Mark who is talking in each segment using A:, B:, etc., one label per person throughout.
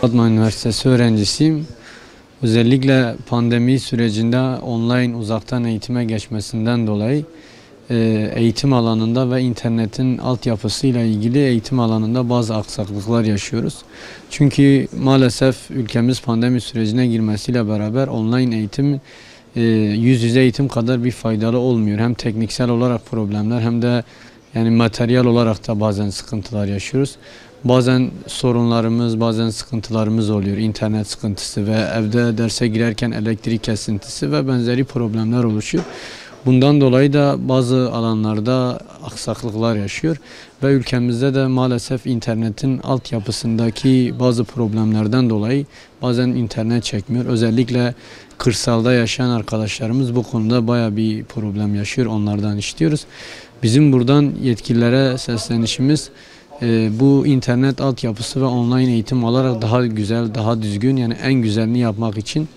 A: Batman Üniversitesi öğrencisiyim. Özellikle pandemi sürecinde online uzaktan eğitime geçmesinden dolayı eğitim alanında ve internetin altyapısıyla ilgili eğitim alanında bazı aksaklıklar yaşıyoruz. Çünkü maalesef ülkemiz pandemi sürecine girmesiyle beraber online eğitim yüz yüze eğitim kadar bir faydalı olmuyor. Hem tekniksel olarak problemler hem de yani materyal olarak da bazen sıkıntılar yaşıyoruz. Bazen sorunlarımız, bazen sıkıntılarımız oluyor. İnternet sıkıntısı ve evde derse girerken elektrik kesintisi ve benzeri problemler oluşuyor. Bundan dolayı da bazı alanlarda aksaklıklar yaşıyor ve ülkemizde de maalesef internetin altyapısındaki bazı problemlerden dolayı bazen internet çekmiyor. Özellikle kırsalda yaşayan arkadaşlarımız bu konuda bayağı bir problem yaşıyor. Onlardan istiyoruz. Bizim buradan yetkililere seslenişimiz bu internet altyapısı ve online eğitim olarak daha güzel, daha düzgün yani en güzelini yapmak için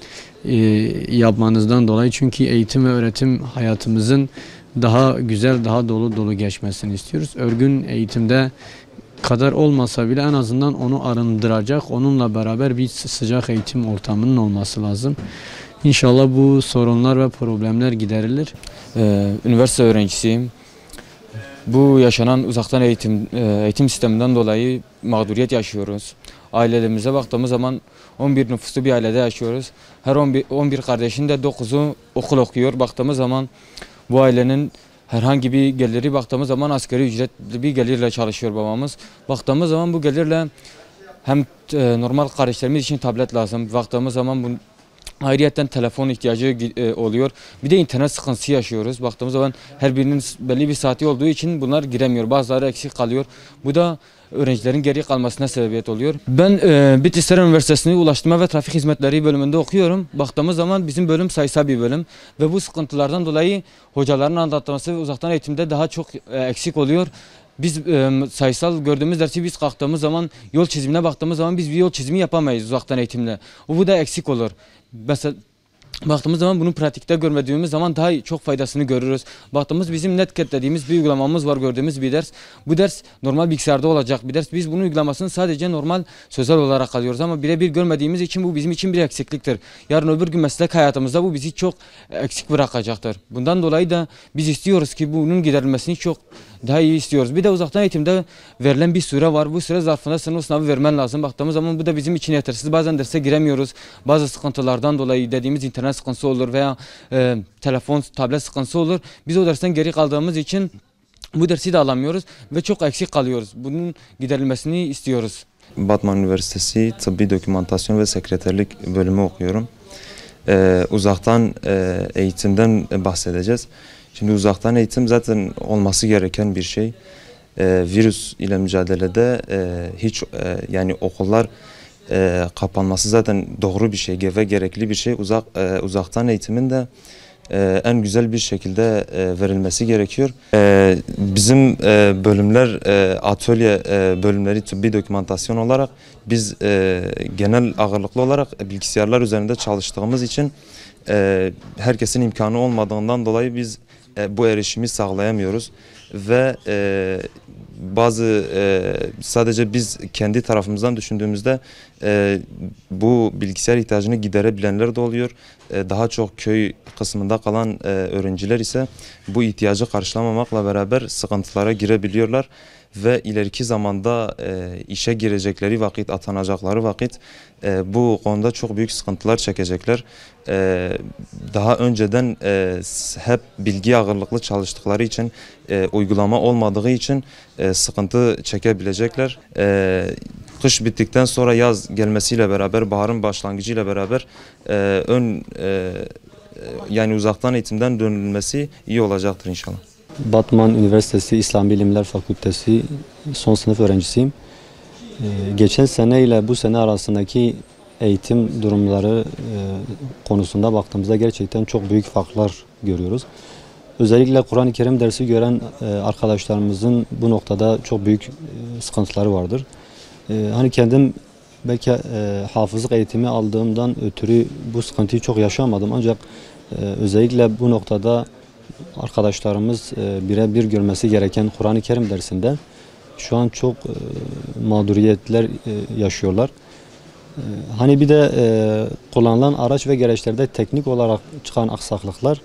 A: yapmanızdan dolayı. Çünkü eğitim ve öğretim hayatımızın daha güzel, daha dolu dolu geçmesini istiyoruz. Örgün eğitimde kadar olmasa bile en azından onu arındıracak, onunla beraber bir sıcak eğitim ortamının olması lazım. İnşallah bu sorunlar ve problemler giderilir.
B: Üniversite öğrencisiyim. Bu yaşanan uzaktan eğitim sisteminden dolayı mağduriyet yaşıyoruz. Ailelerimize baktığımız zaman 11 nüfuslu bir ailede yaşıyoruz. Her 11 kardeşin de 9'u okul okuyor. Baktığımız zaman bu ailenin herhangi bir geliri baktığımız zaman asgari ücretli bir gelirle çalışıyor babamız. Baktığımız zaman bu gelirle hem normal kardeşlerimiz için tablet lazım. Baktığımız zaman bu ayrıyeten telefon ihtiyacı oluyor. Bir de internet sıkıntısı yaşıyoruz. Baktığımız zaman her birinin belli bir saati olduğu için bunlar giremiyor. Bazıları eksik kalıyor. Bu da öğrencilerin geri kalmasına sebebiyet oluyor. Ben Bitlis Üniversitesi'nde Ulaştırma ve Trafik Hizmetleri bölümünde okuyorum. Baktığımız zaman bizim bölüm sayısal bir bölüm ve bu sıkıntılardan dolayı hocaların anlatması ve uzaktan eğitimde daha çok eksik oluyor. Biz sayısal gördüğümüz dersi biz kalktığımız zaman yol çizimine baktığımız zaman biz bir yol çizimi yapamayız uzaktan eğitimle. Bu da eksik olur. Mesela baktığımız zaman bunu pratikte görmediğimiz zaman daha çok faydasını görürüz. Baktığımız bizim Netcat dediğimiz bir uygulamamız var, gördüğümüz bir ders. Bu ders normal bilgisayarda olacak bir ders. Biz bunun uygulamasını sadece normal sözel olarak alıyoruz ama birebir görmediğimiz için bu bizim için bir eksikliktir. Yarın öbür gün meslek hayatımızda bu bizi çok eksik bırakacaktır. Bundan dolayı da biz istiyoruz ki bunun giderilmesini çok daha iyi istiyoruz. Bir de uzaktan eğitimde verilen bir süre var. Bu süre zarfında sınıf sınavı vermen lazım. Baktığımız zaman bu da bizim için yetersiz. Bazen derse giremiyoruz. Bazı sıkıntılardan dolayı dediğimiz internet sıkıntısı olur veya telefon, tablet sıkıntısı olur. Biz o dersten geri kaldığımız için bu dersi de alamıyoruz ve çok eksik kalıyoruz. Bunun giderilmesini istiyoruz.
C: Batman Üniversitesi Tıbbi Dokümantasyon ve Sekreterlik bölümü okuyorum. Uzaktan eğitimden bahsedeceğiz. Şimdi uzaktan eğitim zaten olması gereken bir şey. Virüs ile mücadelede yani okullar kapanması zaten doğru bir şey ve gerekli bir şey. Uzaktan eğitimin de en güzel bir şekilde verilmesi gerekiyor. Bizim bölümler atölye bölümleri tıbbi dokümantasyon olarak biz genel ağırlıklı olarak bilgisayarlar üzerinde çalıştığımız için herkesin imkanı olmadığından dolayı biz bu erişimi sağlayamıyoruz ve sadece biz kendi tarafımızdan düşündüğümüzde bu bilgisayar ihtiyacını giderebilenler de oluyor. Daha çok köy kısmında kalan öğrenciler ise bu ihtiyacı karşılamamakla beraber sıkıntılara girebiliyorlar ve ileriki zamanda işe girecekleri vakit, atanacakları vakit bu konuda çok büyük sıkıntılar çekecekler. Daha önceden hep bilgi ağırlıklı çalıştıkları için, uygulama olmadığı için sıkıntı çekebilecekler. Kış bittikten sonra yaz gelmesiyle beraber, baharın başlangıcıyla beraber yani uzaktan eğitimden dönülmesi iyi olacaktır inşallah.
D: Batman Üniversitesi İslam Bilimler Fakültesi son sınıf öğrencisiyim. Geçen sene ile bu sene arasındaki eğitim durumları konusunda baktığımızda gerçekten çok büyük farklar görüyoruz. Özellikle Kur'an-ı Kerim dersi gören arkadaşlarımızın bu noktada çok büyük sıkıntıları vardır. Hani kendim belki hafızlık eğitimi aldığımdan ötürü bu sıkıntıyı çok yaşamadım. Ancak özellikle bu noktada arkadaşlarımız birebir görmesi gereken Kur'an-ı Kerim dersinde şu an çok mağduriyetler yaşıyorlar. Hani bir de kullanılan araç ve gereçlerde teknik olarak çıkan aksaklıklar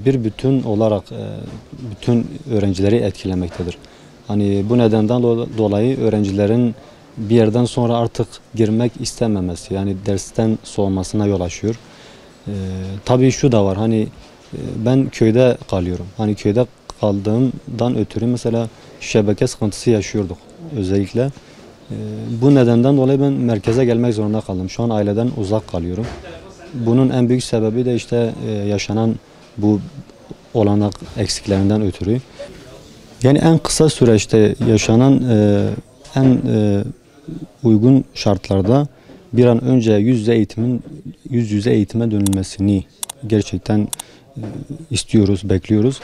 D: bir bütün olarak bütün öğrencileri etkilemektedir. Hani bu nedenden dolayı öğrencilerin bir yerden sonra artık girmek istememesi, yani dersten soğumasına yol açıyor. Tabii şu da var, hani ben köyde kalıyorum. Hani köyde kaldığımdan ötürü mesela şebeke sıkıntısı yaşıyorduk özellikle. Bu nedenden dolayı ben merkeze gelmek zorunda kaldım. Şu an aileden uzak kalıyorum. Bunun en büyük sebebi de işte yaşanan bu olanak eksiklerinden ötürü. Yani en kısa süreçte yaşanan en uygun şartlarda bir an önce yüz yüze eğitime dönülmesini gerçekten istiyoruz, bekliyoruz.